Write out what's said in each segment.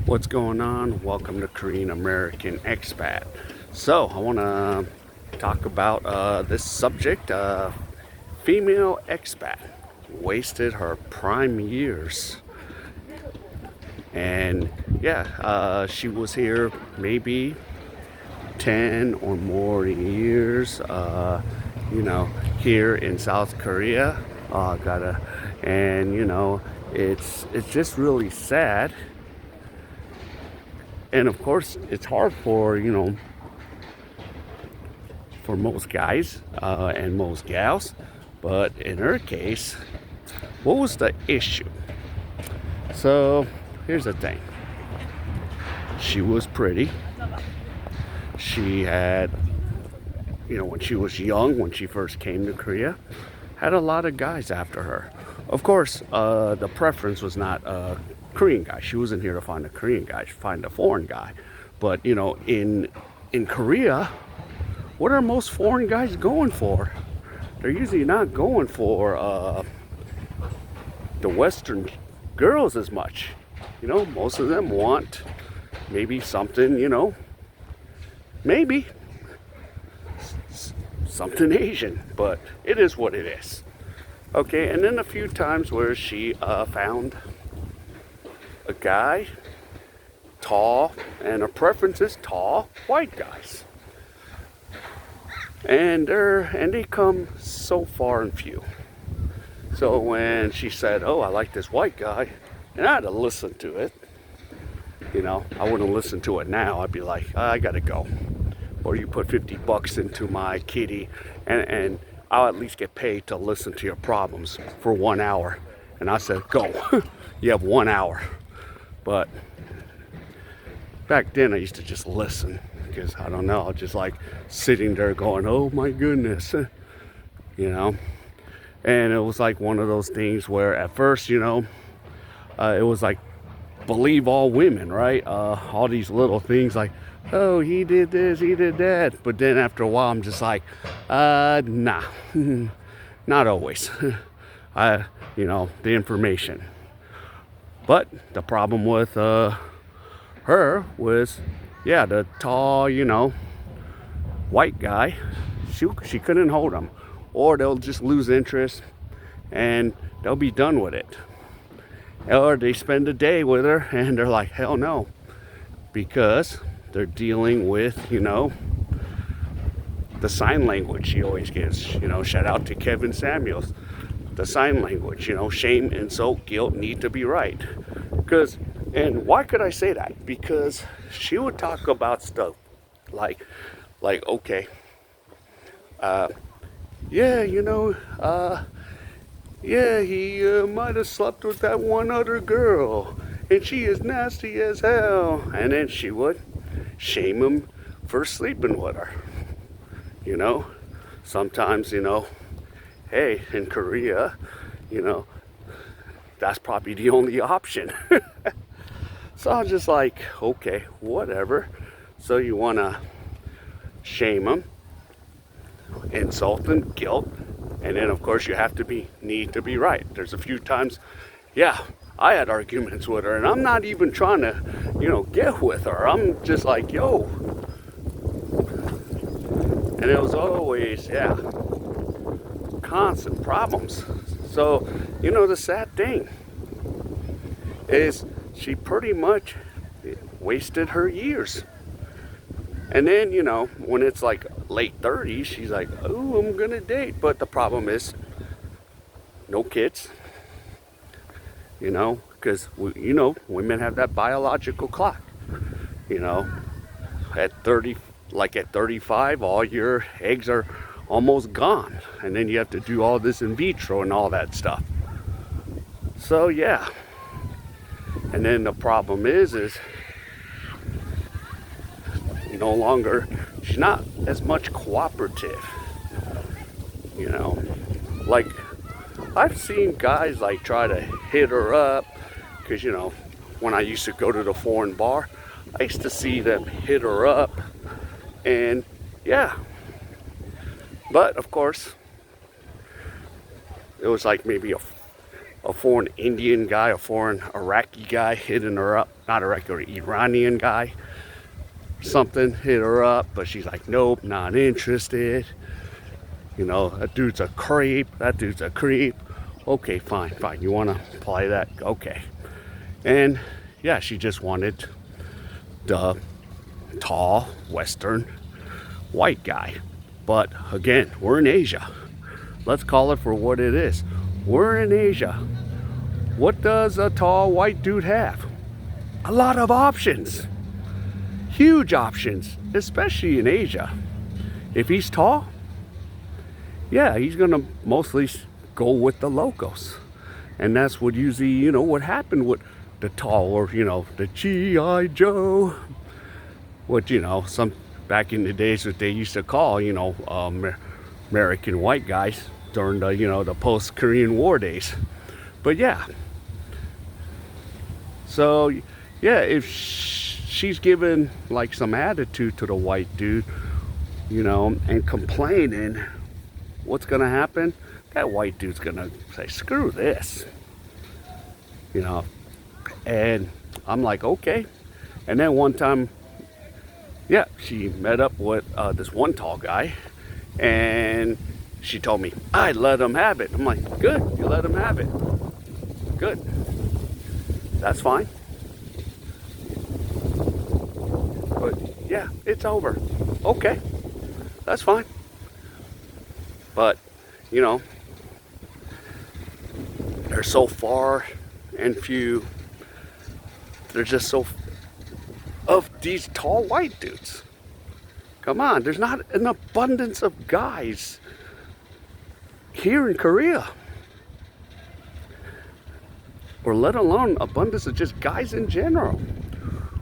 What's going on? Welcome to Korean American Expat. So, I want to talk about this subject. Female expat wasted her prime years. And yeah, she was here maybe 10 or more years, here in South Korea. Gotta, and it's just really sad. And of course, it's hard for most guys and most gals. But in her case, what was the issue? So here's the thing. She was pretty. She had, when she was young, when she first came to Korea, had a lot of guys after her. Of course, the preference was not a Korean guy. She wasn't here to find a Korean guy, she find a foreign guy. But in Korea, what are most foreign guys going for? They're usually not going for the Western girls as much. Most of them want maybe something, maybe something Asian, but it is what it is. Okay, and then a few times where she found a guy, tall, and her preference is tall white guys. And they come so far and few. So when she said, "Oh, I like this white guy," and I had to listen to it. I wouldn't listen to it now. I'd be like, "I gotta go," or you put $50 into my kitty, and I'll at least get paid to listen to your problems for 1 hour. And I said, "Go." You have 1 hour. But back then I used to just listen because I don't know, just like sitting there going, "Oh my goodness," And it was like one of those things where at first, it was like believe all women, right? All these little things like, "Oh, he did this, he did that." But then after a while, I'm just like, nah, not always. The information. But the problem with her was, yeah, the tall, white guy, she couldn't hold him. Or they'll just lose interest and they'll be done with it. Or they spend a day with her and they're like, hell no. Because they're dealing with, the sign language she always gives. Shout out to Kevin Samuels. The sign language, shame, insult, guilt need to be right. And why could I say that? Because she would talk about stuff like okay, yeah, yeah, he might have slept with that one other girl, and she is nasty as hell. And then she would shame him for sleeping with her. Sometimes, hey, in Korea, that's probably the only option. So I was just like, okay, whatever. So you want to shame him, insult him, guilt, and then of course you need to be right. There's a few times, yeah, I had arguments with her, and I'm not even trying to, get with her. I'm just like, yo. And it was always, yeah, constant problems. So, the sad thing is she pretty much wasted her years. And then, when it's like late 30s, she's like, "Oh, I'm going to date." But the problem is no kids, because, women have that biological clock. At 30, like at 35, all your eggs are almost gone. And then you have to do all this in vitro and all that stuff. So, yeah. And then the problem is no longer, she's not as much cooperative. Like I've seen guys like try to hit her up because, when I used to go to the foreign bar, I used to see them hit her up, and yeah. But of course, it was like maybe a foreign Indian guy, a foreign Iraqi guy hitting her up. not a regular Iranian guy. Something hit her up, but she's like, nope, not interested. You know, that dude's a creep. That dude's a creep. Okay, fine. You want to play that? Okay. And yeah, she just wanted the tall, Western, white guy. But again, we're in Asia. Let's call it for what it is. We're in Asia. What does a tall white dude have? A lot of options. Huge options, especially in Asia. If he's tall, yeah, he's gonna mostly go with the locals. And that's what usually, you know, what happened with the tall, or, you know, the G.I. Joe. What, you know, some back in the days what they used to call, you know, American white guys during the, you know, the post-Korean War days. But yeah. So, yeah, if she's given like some attitude to the white dude, you know, and complaining, what's gonna happen? That white dude's gonna say, screw this, you know. And I'm like, okay. And then one time, yeah, she met up with this one tall guy, and she told me, I let him have it. I'm like, good, you let him have it. Good. That's fine. But yeah, it's over. Okay, that's fine. But, you know, they're so far and few. They're just so of these tall white dudes. Come on, there's not an abundance of guys here in Korea. Or let alone abundance of just guys in general.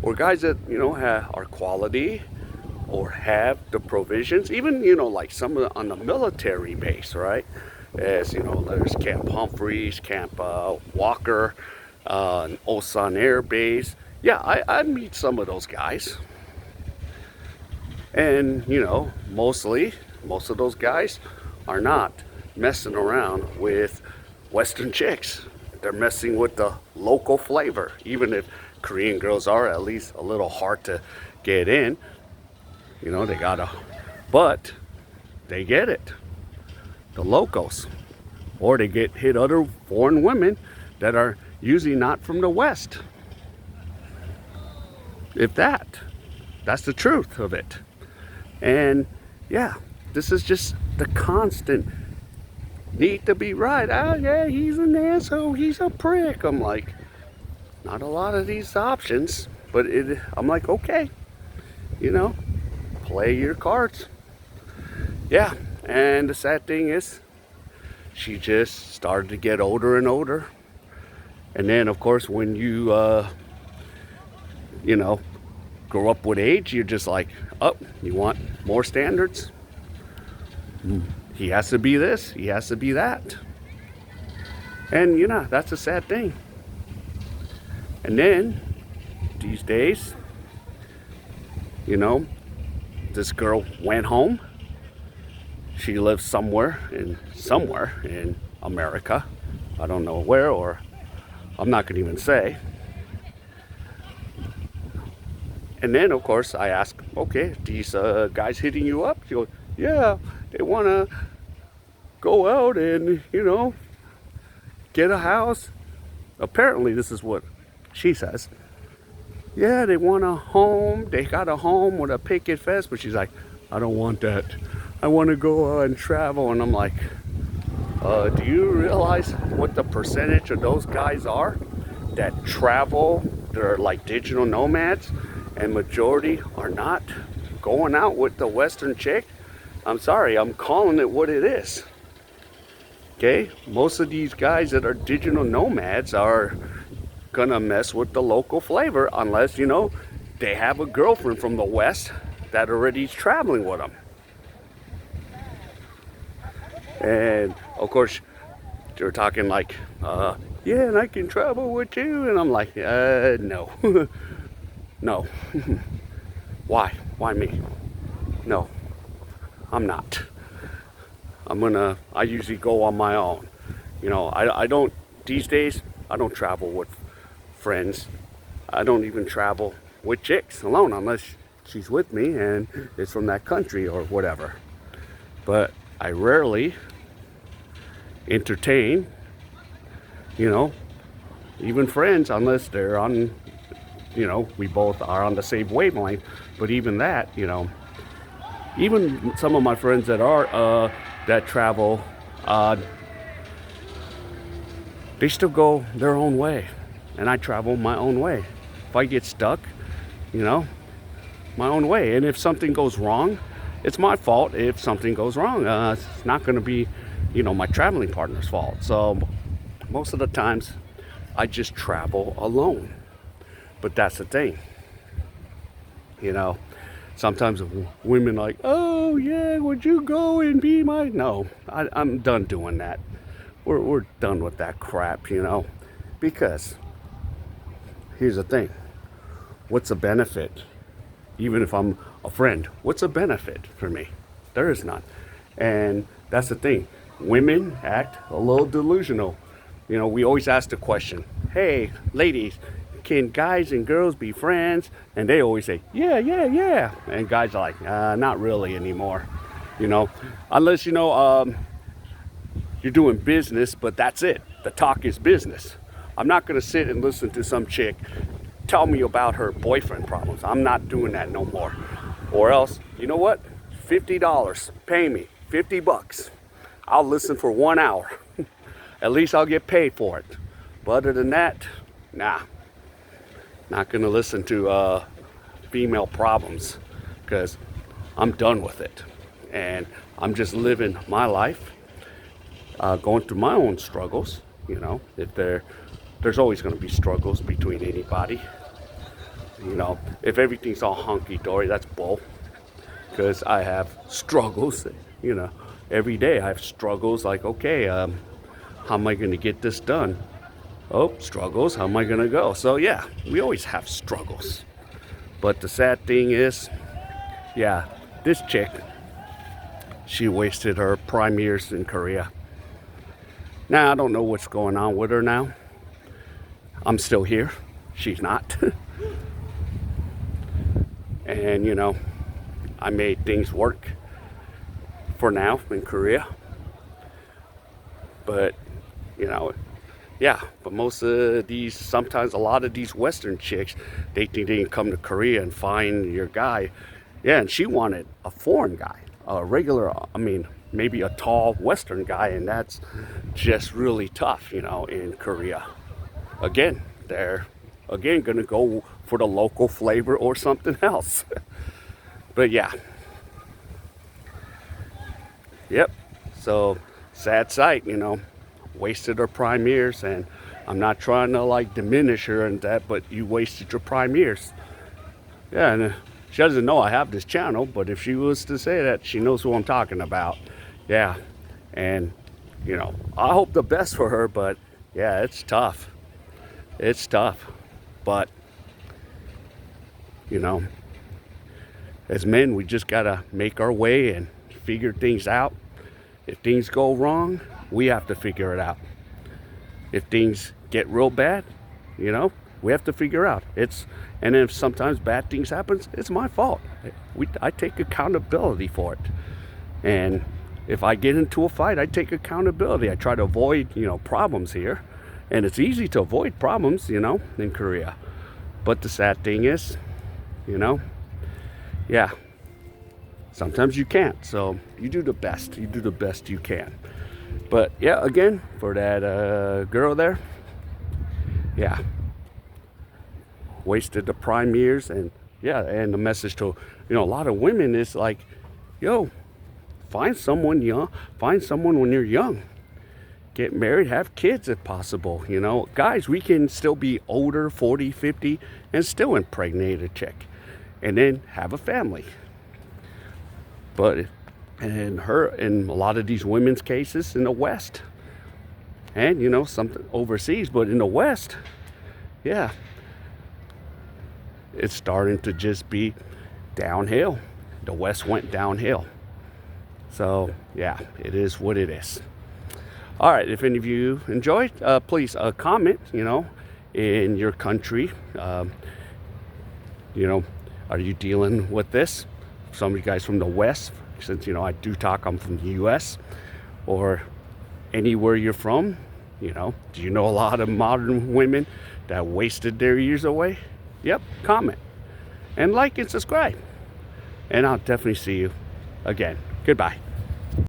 Or guys that, you know, are quality or have the provisions. Even, you know, like some of on the military base, right? As, you know, there's Camp Humphreys, Camp Walker, Osan Air Base. Yeah, I meet some of those guys. And, you know, most of those guys are not messing around with Western chicks. They're messing with the local flavor. Even if Korean girls are at least a little hard to get in, you know, they gotta, but they get it. The locals. Or they get hit other foreign women that are usually not from the West. If that's the truth of it. And yeah, this is just the constant need to be right. Oh yeah, he's an asshole, he's a prick. I'm like, not a lot of these options, but I'm like, okay, you know, play your cards. Yeah, and the sad thing is, she just started to get older and older. And then, of course, when you, you know, grow up with age, you're just like, oh, you want more standards? He has to be this, he has to be that. And, you know, that's a sad thing. And then, these days, you know, this girl went home. She lives somewhere in America. I don't know where, or I'm not going to even say. And then, of course, I ask, okay, these guys hitting you up? She goes, yeah, they want to go out and, you know, get a house. Apparently, this is what she says. Yeah, they want a home. They got a home with a picket fence. But she's like, I don't want that. I want to go and travel. And I'm like, do you realize what the percentage of those guys are that travel? They're like digital nomads, and majority are not going out with the Western chick. I'm sorry, I'm calling it what it is. Okay, most of these guys that are digital nomads are gonna mess with the local flavor, unless, you know, they have a girlfriend from the West that already is traveling with them. And of course, they're talking like, yeah, and I can travel with you. And I'm like, no. No. Why? Why me? No, I'm not. I usually go on my own. You know, I don't, these days, I don't travel with friends. I don't even travel with chicks alone unless she's with me and it's from that country or whatever. But I rarely entertain, you know, even friends unless they're on, you know, we both are on the same wavelength. But even that, you know, even some of my friends that are that travel, they still go their own way, and I travel my own way. If I get stuck, you know, my own way. And if something goes wrong, it's my fault. If something goes wrong, it's not going to be, you know, my traveling partner's fault. So most of the times, I just travel alone. But that's the thing, you know. Sometimes women like, oh yeah, would you go and be my? No, I'm done doing that. We're done with that crap, you know. Because here's the thing, what's the benefit? Even if I'm a friend, what's a benefit for me? There is none. And that's the thing. Women act a little delusional. You know, we always ask the question, hey, ladies, can guys and girls be friends? And they always say, yeah, yeah, yeah. And guys are like, not really anymore. You know, unless, you know, you're doing business, but that's it. The talk is business. I'm not going to sit and listen to some chick tell me about her boyfriend problems. I'm not doing that no more. Or else, you know what? $50, pay me, $50. I'll listen for 1 hour. At least I'll get paid for it. But other than that, nah. Not gonna listen to female problems because I'm done with it. And I'm just living my life, going through my own struggles. You know, if there's always going to be struggles between anybody. You know, if everything's all hunky-dory, that's bull. Because I have struggles, you know. Every day I have struggles like, okay, how am I going to get this done? Oh, struggles, how am I going to go? So, yeah, we always have struggles. But the sad thing is, yeah, this chick, she wasted her prime years in Korea. Now, I don't know what's going on with her now. I'm still here. She's not. And, you know, I made things work for now in Korea. But, you know, yeah, but most of these, sometimes a lot of these Western chicks, they think they can come to Korea and find your guy. Yeah, and she wanted a foreign guy, a regular, I mean, maybe a tall Western guy, and that's just really tough, you know, in Korea. Again, they're going to go for the local flavor or something else. But yeah. Yep. So, sad sight, you know. Wasted her prime years, and I'm not trying to like diminish her and that, but you wasted your prime years. Yeah, and she doesn't know I have this channel, but if she was to say that, she knows who I'm talking about. Yeah. And, you know, I hope the best for her, but yeah, it's tough. It's tough. But, you know, as men, we just got to make our way and figure things out. If things go wrong, we have to figure it out. If things get real bad, you know, we have to figure out. And if sometimes bad things happen, it's my fault. I take accountability for it. And if I get into a fight, I take accountability. I try to avoid, you know, problems here. And it's easy to avoid problems, you know, in Korea. But the sad thing is, you know, yeah, sometimes you can't. So you do the best. You do the best you can. But yeah, again, for that girl there, yeah, wasted the prime years. And yeah, and the message to, you know, a lot of women is like, yo, find someone young, find someone when you're young. Get married, have kids if possible. You know, guys, we can still be older, 40, 50, and still impregnate a chick. And then have a family. But in a lot of these women's cases in the West, and, you know, something overseas, but in the West, yeah, it's starting to just be downhill. The West went downhill. So, yeah, it is what it is. All right, if any of you enjoyed, please comment, you know, in your country. You know, are you dealing with this? Some of you guys from the West, since, you know, I do talk, I'm from the US, or anywhere you're from, you know, do you know a lot of modern women that wasted their years away? Yep, comment and like and subscribe. And I'll definitely see you again. Goodbye.